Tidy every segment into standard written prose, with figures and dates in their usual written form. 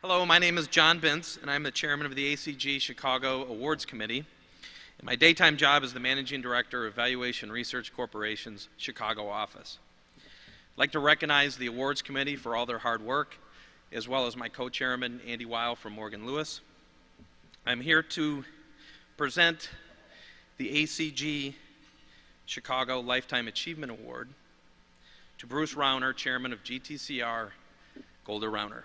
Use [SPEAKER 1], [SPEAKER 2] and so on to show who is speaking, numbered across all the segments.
[SPEAKER 1] Hello, my name is John Bintz, and I'm the chairman of the ACG Chicago Awards Committee. And my daytime job is the managing director of Valuation Research Corporation's Chicago office. I'd like to recognize the awards committee for all their hard work, as well as my co-chairman, Andy Weil from Morgan Lewis. I'm here to present the ACG Chicago Lifetime Achievement Award to Bruce Rauner, chairman of GTCR, Golder Rauner.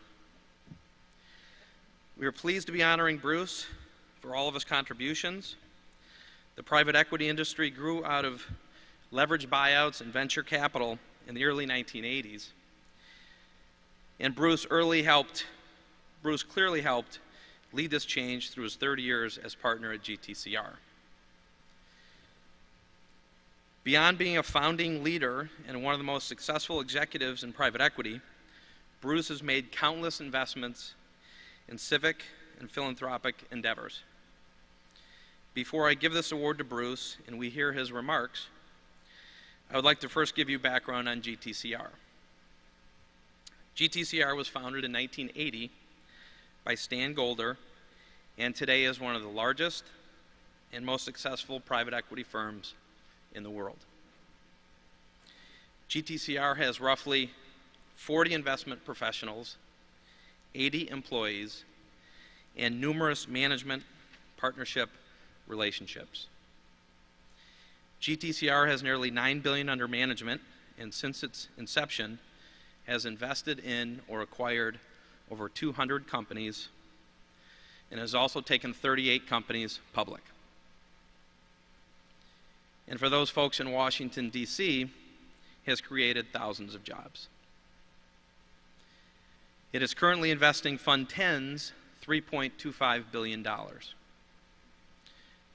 [SPEAKER 1] We are pleased to be honoring Bruce for all of his contributions. The private equity industry grew out of leveraged buyouts and venture capital in the early 1980s. And Bruce clearly helped lead this change through his 30 years as partner at GTCR. Beyond being a founding leader and one of the most successful executives in private equity, Bruce has made countless investments in civic and philanthropic endeavors. Before I give this award to Bruce and we hear his remarks, I would like to first give you background on GTCR. GTCR was founded in 1980 by Stan Golder and today is one of the largest and most successful private equity firms in the world. GTCR has roughly 40 investment professionals, 80 employees, and numerous management partnership relationships. GTCR has nearly $9 billion under management, and since its inception, has invested in or acquired over 200 companies, and has also taken 38 companies public. And for those folks in Washington, D.C., has created thousands of jobs. It is currently investing Fund 10's $3.25 billion.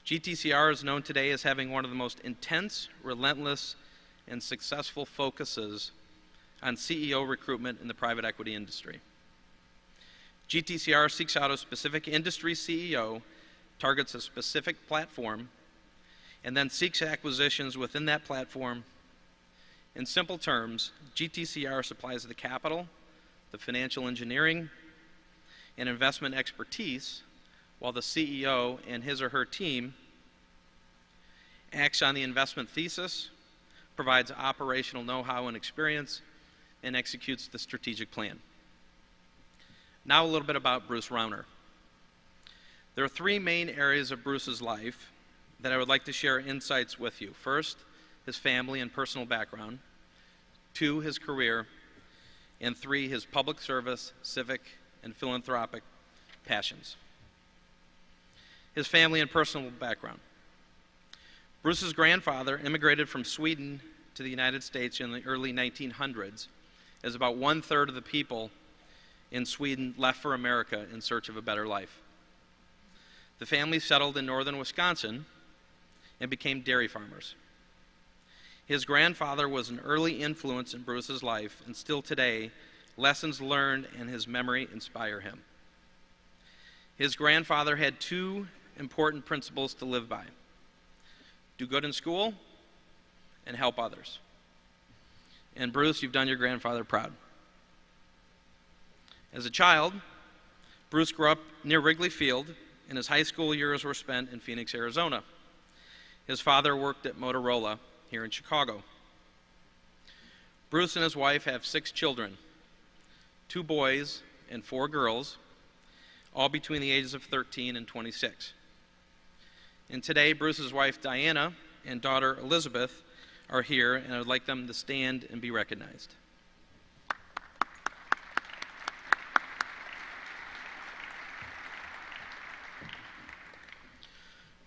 [SPEAKER 1] GTCR is known today as having one of the most intense, relentless, and successful focuses on CEO recruitment in the private equity industry. GTCR seeks out a specific industry CEO, targets a specific platform, and then seeks acquisitions within that platform. In simple terms, GTCR supplies the capital, the financial engineering, and investment expertise, while the CEO and his or her team acts on the investment thesis, provides operational know-how and experience, and executes the strategic plan. Now a little bit about Bruce Rauner. There are three main areas of Bruce's life that I would like to share insights with you. First, his family and personal background. Two, his career. And three, his public service, civic, and philanthropic passions. His family and personal background. Bruce's grandfather immigrated from Sweden to the United States in the early 1900s, as about 1/3 of the people in Sweden left for America in search of a better life. The family settled in northern Wisconsin and became dairy farmers. His grandfather was an early influence in Bruce's life, and still today, lessons learned and his memory inspire him. His grandfather had two important principles to live by: do good in school and help others. And Bruce, you've done your grandfather proud. As a child, Bruce grew up near Wrigley Field, and his high school years were spent in Phoenix, Arizona. His father worked at Motorola here in Chicago. Bruce and his wife have 6 children, 2 boys and 4 girls, all between the ages of 13 and 26. And today, Bruce's wife Diana and daughter Elizabeth are here, and I would like them to stand and be recognized.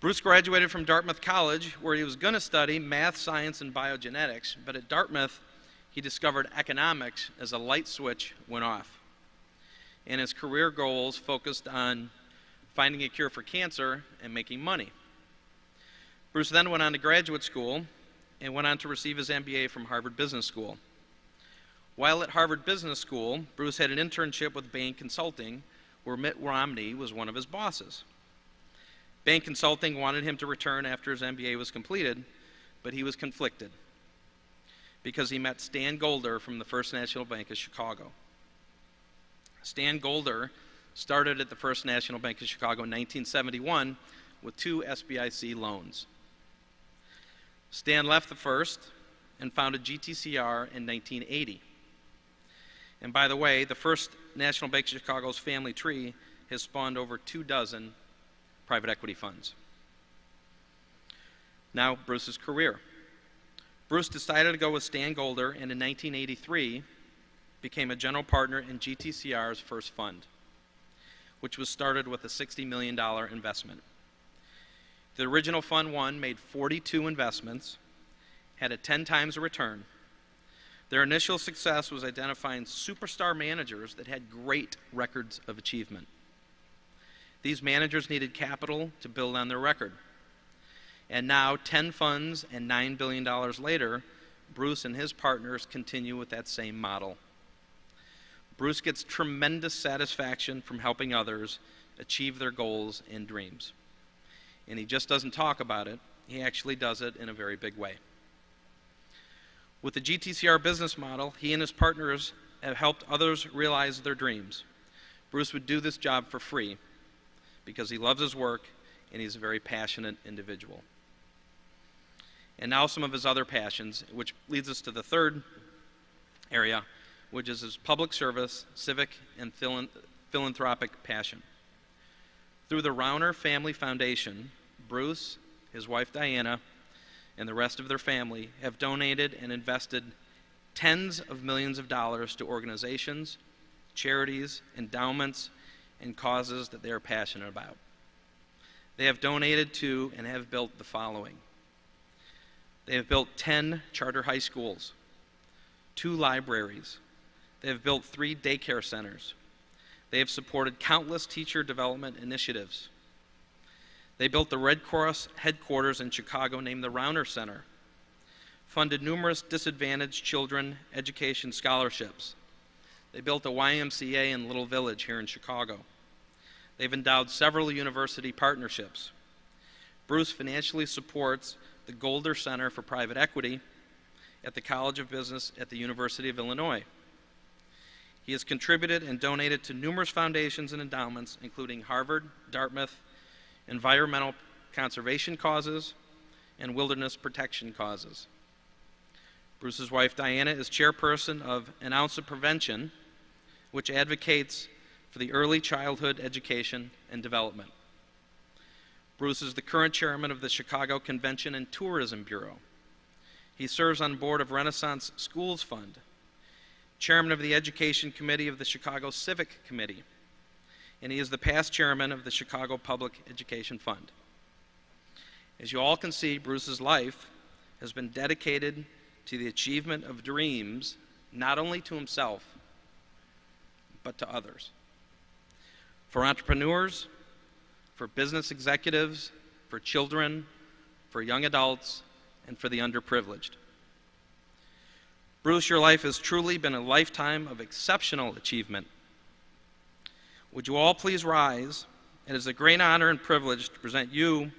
[SPEAKER 1] Bruce graduated from Dartmouth College, where he was going to study math, science, and biogenetics, but at Dartmouth, he discovered economics as a light switch went off. And his career goals focused on finding a cure for cancer and making money. Bruce then went on to graduate school and went on to receive his MBA from Harvard Business School. While at Harvard Business School, Bruce had an internship with Bain Consulting, where Mitt Romney was one of his bosses. Bain Consulting wanted him to return after his MBA was completed, but he was conflicted because he met Stan Golder from the First National Bank of Chicago. Stan Golder started at the First National Bank of Chicago in 1971 with 2 SBIC loans. Stan left the First and founded GTCR in 1980. And by the way, the First National Bank of Chicago's family tree has spawned over 24 private equity funds. Now, Bruce's career. Bruce decided to go with Stan Golder, and in 1983 became a general partner in GTCR's first fund, which was started with a $60 million investment. The original Fund 1 made 42 investments, had a 10 times a return. Their initial success was identifying superstar managers that had great records of achievement. These managers needed capital to build on their record. And now, 10 funds and $9 billion later, Bruce and his partners continue with that same model. Bruce gets tremendous satisfaction from helping others achieve their goals and dreams. And he just doesn't talk about it, he actually does it in a very big way. With the GTCR business model, he and his partners have helped others realize their dreams. Bruce would do this job for free because he loves his work and he's a very passionate individual. And now some of his other passions, which leads us to the third area, which is his public service, civic, and philanthropic passion. Through the Rauner Family Foundation, Bruce, his wife Diana, and the rest of their family have donated and invested tens of millions of dollars to organizations, charities, endowments, and causes that they are passionate about. They have donated to and have built the following. They have built 10 charter high schools, 2 libraries. They have built 3 daycare centers. They have supported countless teacher development initiatives. They built the Red Cross headquarters in Chicago named the Rauner Center, funded numerous disadvantaged children education scholarships. They built a YMCA in Little Village here in Chicago. They've endowed several university partnerships. Bruce financially supports the Golder Center for Private Equity at the College of Business at the University of Illinois. He has contributed and donated to numerous foundations and endowments, including Harvard, Dartmouth, environmental conservation causes, and wilderness protection causes. Bruce's wife Diana is chairperson of An Ounce of Prevention, which advocates for the early childhood education and development. Bruce is the current chairman of the Chicago Convention and Tourism Bureau. He serves on the board of Renaissance Schools Fund, chairman of the Education Committee of the Chicago Civic Committee, and he is the past chairman of the Chicago Public Education Fund. As you all can see, Bruce's life has been dedicated to the achievement of dreams, not only to himself, but to others. For entrepreneurs, for business executives, for children, for young adults, and for the underprivileged. Bruce, your life has truly been a lifetime of exceptional achievement. Would you all please rise? It is a great honor and privilege to present you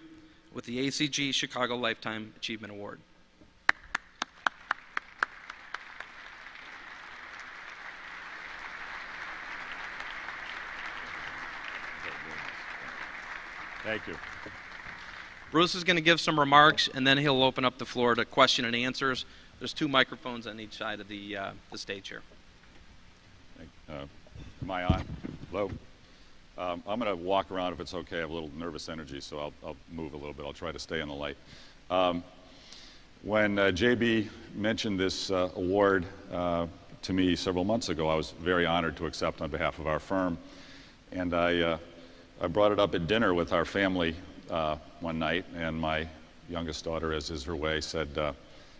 [SPEAKER 1] with the ACG Chicago Lifetime Achievement Award.
[SPEAKER 2] Thank you.
[SPEAKER 1] Bruce is going to give some remarks, and then he'll open up the floor to question and answers. There's 2 microphones on each side of the stage here.
[SPEAKER 2] Am I on? Hello? I'm going to walk around if it's okay. I have a little nervous energy, so I'll move a little bit. I'll try to stay on the light. When JB mentioned this award to me several months ago, I was very honored to accept on behalf of our firm. And I brought it up at dinner with our family one night, and my youngest daughter, as is her way, said,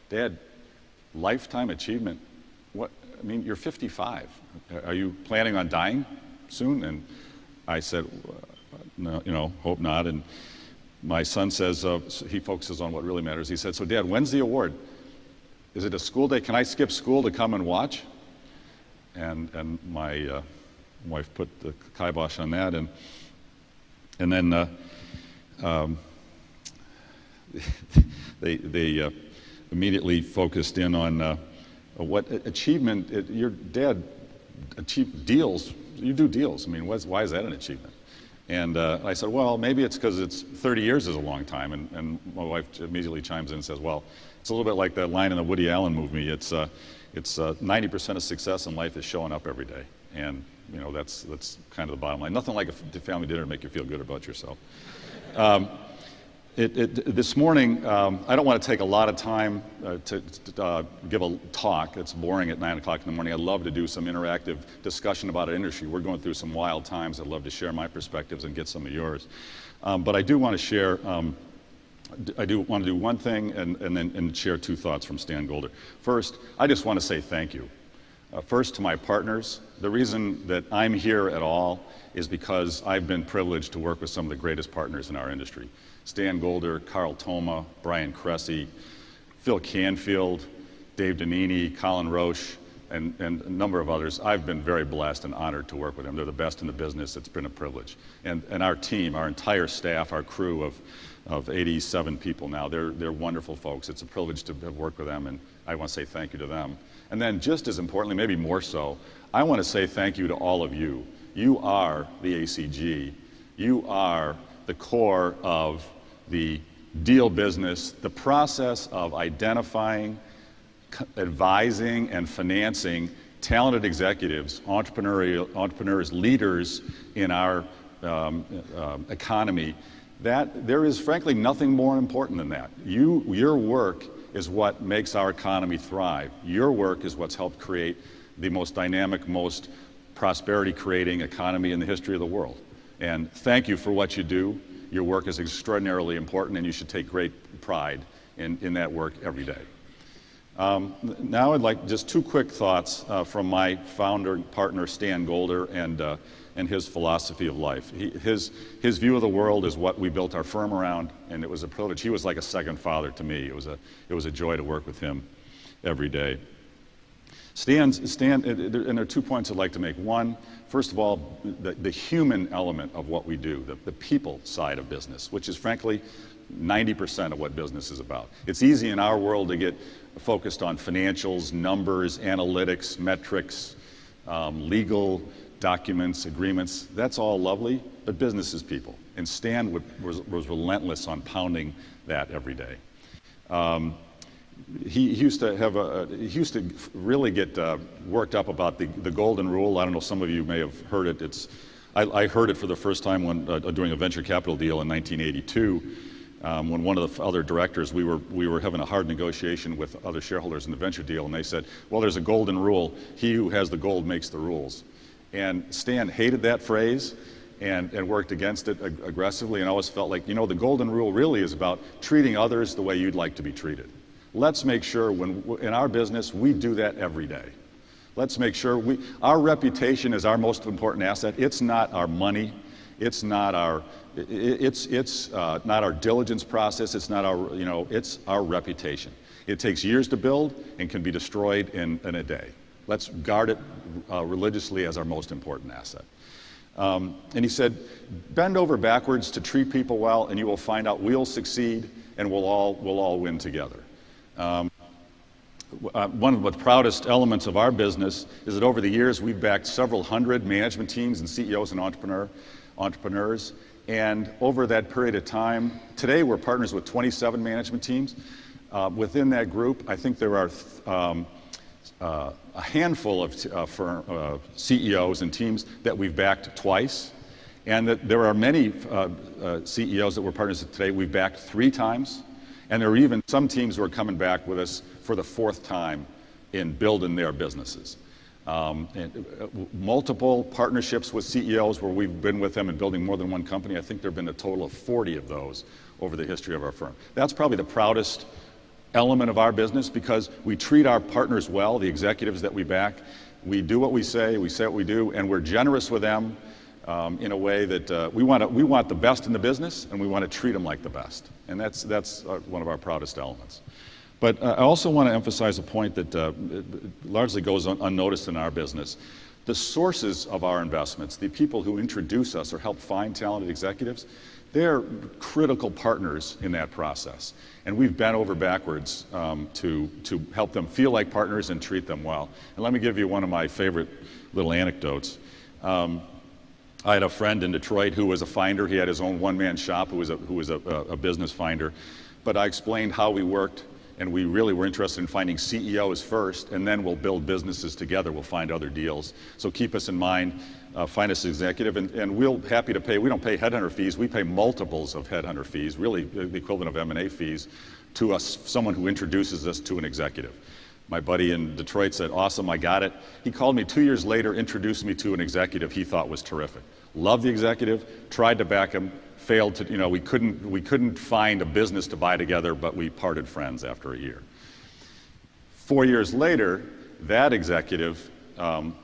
[SPEAKER 2] Dad, lifetime achievement? What? I mean, you're 55. Are you planning on dying soon? And I said, no, you know, hope not. And my son says, he focuses on what really matters. He said, so Dad, when's the award? Is it a school day? Can I skip school to come and watch? And my wife put the kibosh on that. And then they immediately focused in on what achievement. Your dad achieved deals you do deals. I mean, why is that an achievement? And I said, well, maybe it's because it's 30 years is a long time. And my wife immediately chimes in and says, well, it's a little bit like that line in the Woody Allen movie. It's 90% of success in life is showing up every day. And you know, that's kind of the bottom line. Nothing like a family dinner to make you feel good about yourself. This morning, I don't want to take a lot of time to give a talk. It's boring at 9 o'clock in the morning. I'd love to do some interactive discussion about our industry. We're going through some wild times. I'd love to share my perspectives and get some of yours. But I do want to share, I do want to do one thing and then share two thoughts from Stan Golder. First, I just want to say thank you. First, to my partners. The reason that I'm here at all is because I've been privileged to work with some of the greatest partners in our industry. Stan Golder, Carl Thoma, Brian Cressy, Phil Canfield, Dave Donini, Colin Roche, and a number of others. I've been very blessed and honored to work with them. They're the best in the business. It's been a privilege. And our team, our entire staff, our crew of 87 people now, they're wonderful folks. It's a privilege to have worked with them, and I want to say thank you to them. And then just as importantly, maybe more so, I want to say thank you to all of you. You are the ACG. You are the core of the deal business, the process of identifying, advising, and financing talented executives, entrepreneurs, leaders in our economy. That there is frankly nothing more important than that. Your work is what makes our economy thrive. Your work is what's helped create the most dynamic, most prosperity-creating economy in the history of the world. And thank you for what you do. Your work is extraordinarily important, and you should take great pride in that work every day. Now I'd like just two quick thoughts from my founder and partner, Stan Golder, and his philosophy of life. His view of the world is what we built our firm around, and it was a privilege. He was like a second father to me. It was a joy to work with him every day. Stan, and there are 2 points I'd like to make. One, first of all, the human element of what we do, the people side of business, which is frankly 90% of what business is about. It's easy in our world to get focused on financials, numbers, analytics, metrics, legal documents, agreements. That's all lovely, but business is people. And Stan was relentless on pounding that every day. He used to really get worked up about the golden rule. I don't know, some of you may have heard it. I heard it for the first time when doing a venture capital deal in 1982. When one of the other directors, we were having a hard negotiation with other shareholders in the venture deal, and they said, well, there's a golden rule. He who has the gold makes the rules. And Stan hated that phrase and worked against it aggressively, and always felt like, you know, the golden rule really is about treating others the way you'd like to be treated. Let's make sure in our business, we do that every day. Let's make sure our reputation is our most important asset. It's not our money. It's not our diligence process. It's not our, it's our reputation. It takes years to build and can be destroyed in a day. Let's guard it religiously as our most important asset. And he said, bend over backwards to treat people well, and you will find out we'll succeed and we'll all win together. One of the proudest elements of our business is that over the years we've backed several hundred management teams and CEOs and entrepreneurs. And over that period of time, today we're partners with 27 management teams. Within that group, I think there are a handful of CEOs and teams that we've backed twice. And that there are many CEOs that we're partners with today we've backed 3 times. And there are even some teams who are coming back with us for the 4th time in building their businesses. Multiple partnerships with CEOs where we've been with them in building more than one company. I think there have been a total of 40 of those over the history of our firm. That's probably the proudest element of our business because we treat our partners well, the executives that we back. We do what we say what we do, and we're generous with them in a way that we want the best in the business, and we want to treat them like the best. And that's one of our proudest elements. But I also want to emphasize a point that largely goes unnoticed in our business. The sources of our investments, the people who introduce us or help find talented executives, they're critical partners in that process. And we've bent over backwards to help them feel like partners and treat them well. And let me give you one of my favorite little anecdotes. I had a friend in Detroit who was a finder. He had his own one-man shop who was a business finder. But I explained how we worked, and we really were interested in finding CEOs first, and then we'll build businesses together. We'll find other deals. So keep us in mind, find us executive, and we're happy to pay. We don't pay headhunter fees. We pay multiples of headhunter fees, really the equivalent of M&A fees, to us, someone who introduces us to an executive. My buddy in Detroit said, awesome, I got it. He called me 2 years later, introduced me to an executive he thought was terrific. Loved the executive, tried to back him, failed to, we couldn't find a business to buy together, but we parted friends after a year. 4 years later, that executive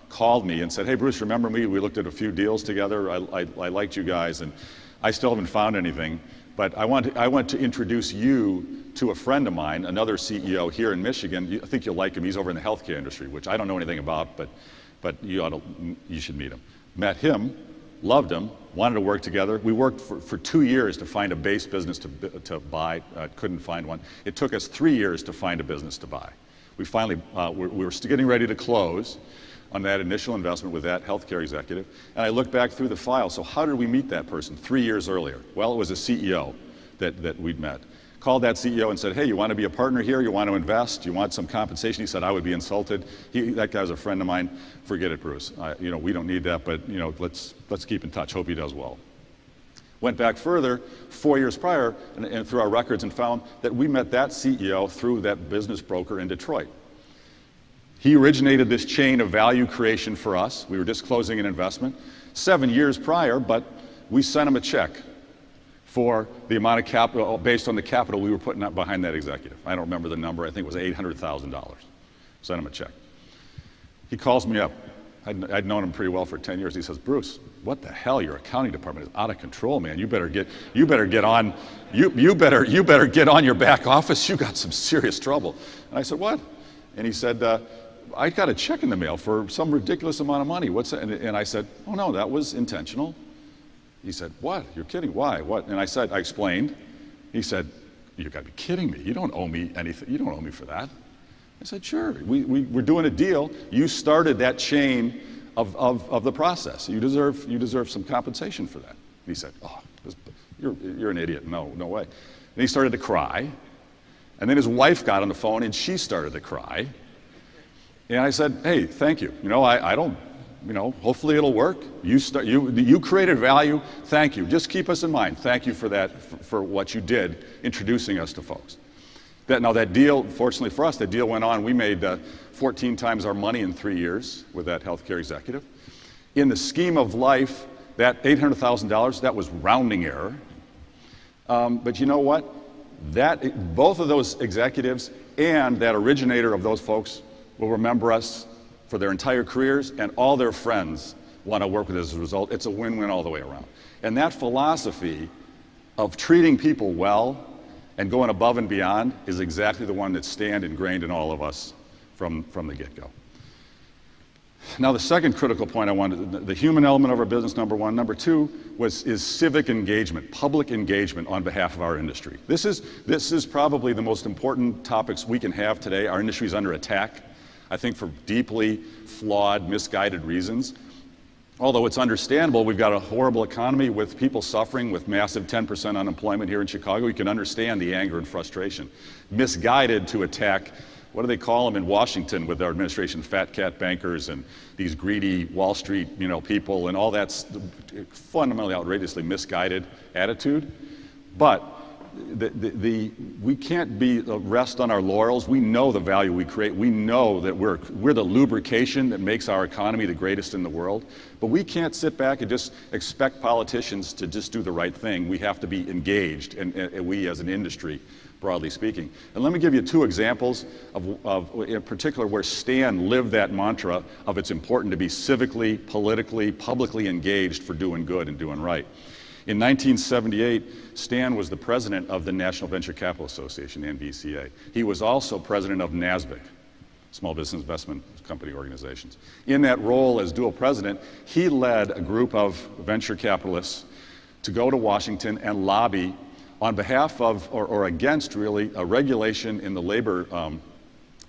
[SPEAKER 2] called me and said, hey, Bruce, remember me? We looked at a few deals together. I liked you guys, and I still haven't found anything. But I want to introduce you to a friend of mine, another CEO here in Michigan. I think you'll like him. He's over in the healthcare industry, which I don't know anything about, but you should meet him. Met him, loved him, wanted to work together. We worked for 2 years to find a base business to buy. Couldn't find one. It took us 3 years to find a business to buy. We finally, we were getting ready to close on that initial investment with that healthcare executive. And I looked back through the file. So how did we meet that person 3 years earlier? Well, it was a CEO that we'd met. Called that CEO and said, hey, you want to be a partner here? You want to invest? You want some compensation? He said, I would be insulted. That guy was a friend of mine. Forget it, Bruce. We don't need that, but let's keep in touch. Hope he does well. Went back further, 4 years prior, and through our records, and found that we met that CEO through that business broker in Detroit. He originated this chain of value creation for us. We were disclosing an investment 7 years prior, but we sent him a check for the amount of capital, based on the capital we were putting up behind that executive. I don't remember the number. I think it was $800,000. Sent him a check. He calls me up. I'd known him pretty well for 10 years. He says, Bruce, what the hell? Your accounting department is out of control, man. You better get on your back office. You got some serious trouble. And I said, what? And he said, I got a check in the mail for some ridiculous amount of money. What's that? And I said, oh no, that was intentional. He said, what? You're kidding? Why? What? And I explained. He said, you got to be kidding me. You don't owe me anything. You don't owe me for that. I said, sure. We're doing a deal. You started that chain of the process. You deserve some compensation for that. And he said, oh, you're an idiot. No way. And he started to cry. And then his wife got on the phone and she started to cry. And I said, hey, thank you. I don't, hopefully it'll work. You created value. Thank you. Just keep us in mind. Thank you for that, for what you did, introducing us to folks. Now that deal, fortunately for us, that deal went on. We made 14 times our money in 3 years with that healthcare executive. In the scheme of life, that $800,000, that was rounding error. But you know what? Both of those executives and that originator of those folks will remember us for their entire careers, and all their friends want to work with us as a result. It's a win-win all the way around. And that philosophy of treating people well and going above and beyond is exactly the one that's ingrained in all of us from the get-go. Now, the second critical point I wanted, the human element of our business, number one. Number two is civic engagement, public engagement on behalf of our industry. This is probably the most important topics we can have today. Our industry is under attack, I think, for deeply flawed, misguided reasons. Although it's understandable, we've got a horrible economy with people suffering with massive 10% unemployment here in Chicago. You can understand the anger and frustration. Misguided to attack, what do they call them in Washington with our administration, fat cat bankers and these greedy Wall Street people, and all that's fundamentally outrageously misguided attitude. But we can't rest on our laurels. We know the value we create. We know that we're the lubrication that makes our economy the greatest in the world. But we can't sit back and just expect politicians to just do the right thing. We have to be engaged, and we as an industry, broadly speaking. And let me give you two examples of in particular where Stan lived that mantra of it's important to be civically, politically, publicly engaged for doing good and doing right. In 1978, Stan was the president of the National Venture Capital Association, NVCA. He was also president of NASBIC, Small Business Investment Company Organizations. In that role as dual president, he led a group of venture capitalists to go to Washington and lobby on behalf of, or against really, a regulation in the labor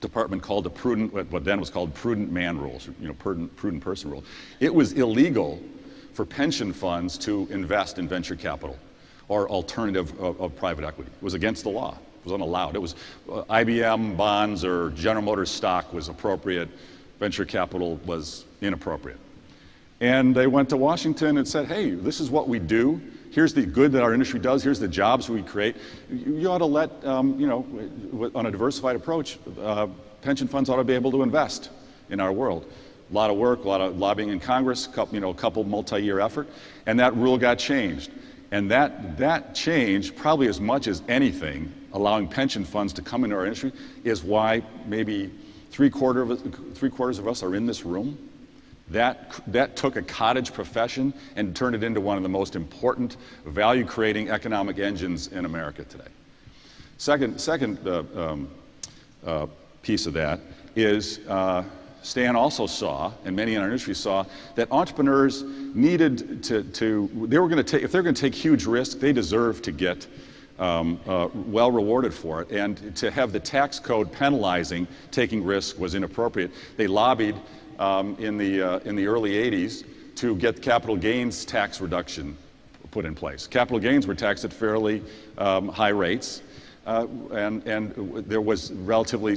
[SPEAKER 2] department called the prudent, what then was called prudent man rules, prudent person rule. It was illegal for pension funds to invest in venture capital or alternative of private equity. It was against the law. It was unallowed. It was IBM bonds or General Motors stock was appropriate. Venture capital was inappropriate. And they went to Washington and said, hey, this is what we do. Here's the good that our industry does. Here's the jobs we create. You ought to let, on a diversified approach, pension funds ought to be able to invest in our world. A lot of work, a lot of lobbying in Congress, a couple multi-year effort, and that rule got changed. And that change, probably as much as anything, allowing pension funds to come into our industry, is why maybe three-quarters of us are in this room. That took a cottage profession and turned it into one of the most important value-creating economic engines in America today. Second piece of that is Stan also saw, and many in our industry saw, that entrepreneurs needed if they're going to take huge risks, they deserve to get well rewarded for it. And to have the tax code penalizing taking risks was inappropriate. They lobbied in the early 80s to get capital gains tax reduction put in place. Capital gains were taxed at fairly high rates, and there was relatively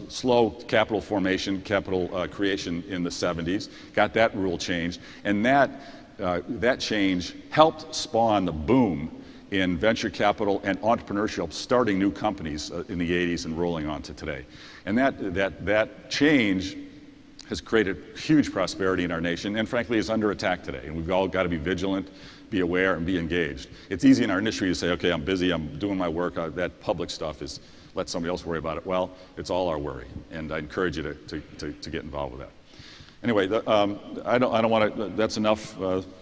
[SPEAKER 2] slow capital formation, capital creation in the 70s. Got that rule changed, and that change helped spawn the boom in venture capital and entrepreneurship, starting new companies in the 80s and rolling on to today. And that change has created huge prosperity in our nation, and frankly is under attack today. And we've all got to be vigilant, be aware, and be engaged. It's easy in our industry to say, okay, I'm busy, I'm doing my work, that public stuff is, let somebody else worry about it. Well, it's all our worry, and I encourage you to get involved with that. Anyway, I don't want to, that's enough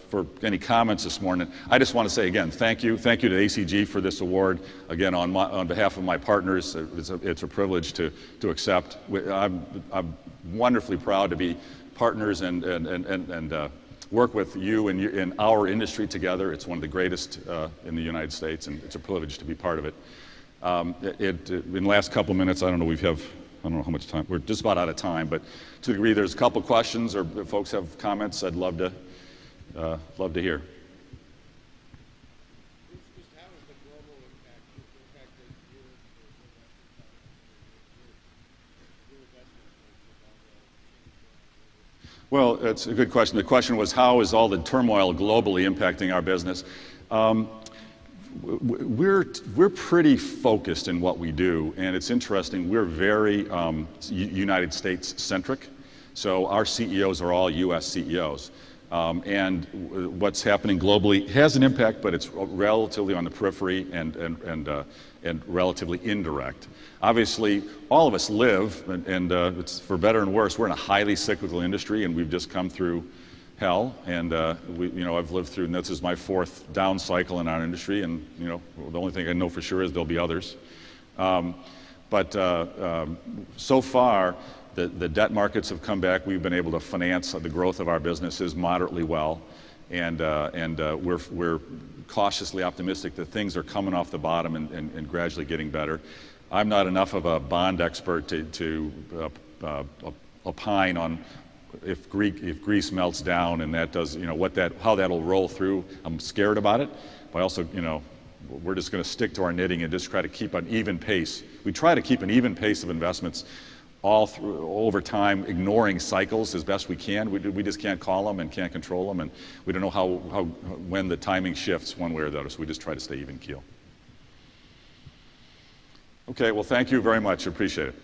[SPEAKER 2] for any comments this morning. I just want to say again, thank you to ACG for this award. Again, on behalf of my partners, it's a privilege to accept. I'm wonderfully proud to be partners and work with you in our industry together. It's one of the greatest in the United States, and it's a privilege to be part of it. In the last couple minutes, I don't know how much time. We're just about out of time, but to the degree there's a couple questions or if folks have comments, I'd love to hear. Well, it's a good question. The question was, how is all the turmoil globally impacting our business? We're pretty focused in what we do, and it's interesting. We're very United States centric, so our CEOs are all U.S. CEOs, and what's happening globally has an impact, but it's relatively on the periphery and relatively indirect. Obviously, all of us live, and it's for better and worse. We're in a highly cyclical industry, and we've just come through hell, and I've lived through, and this is my fourth down cycle in our industry, and the only thing I know for sure is there'll be others. But so far, the debt markets have come back. We've been able to finance the growth of our businesses moderately well, and we're cautiously optimistic that things are coming off the bottom and gradually getting better. I'm not enough of a bond expert to opine on if Greece melts down and that does, how that'll roll through. I'm scared about it, but also, we're just going to stick to our knitting and just try to keep an even pace. We try to keep an even pace of investments all through over time, ignoring cycles as best we can. We just can't call them and can't control them, and we don't know when the timing shifts one way or the other. So we just try to stay even keel. Okay, well, thank you very much. Appreciate it.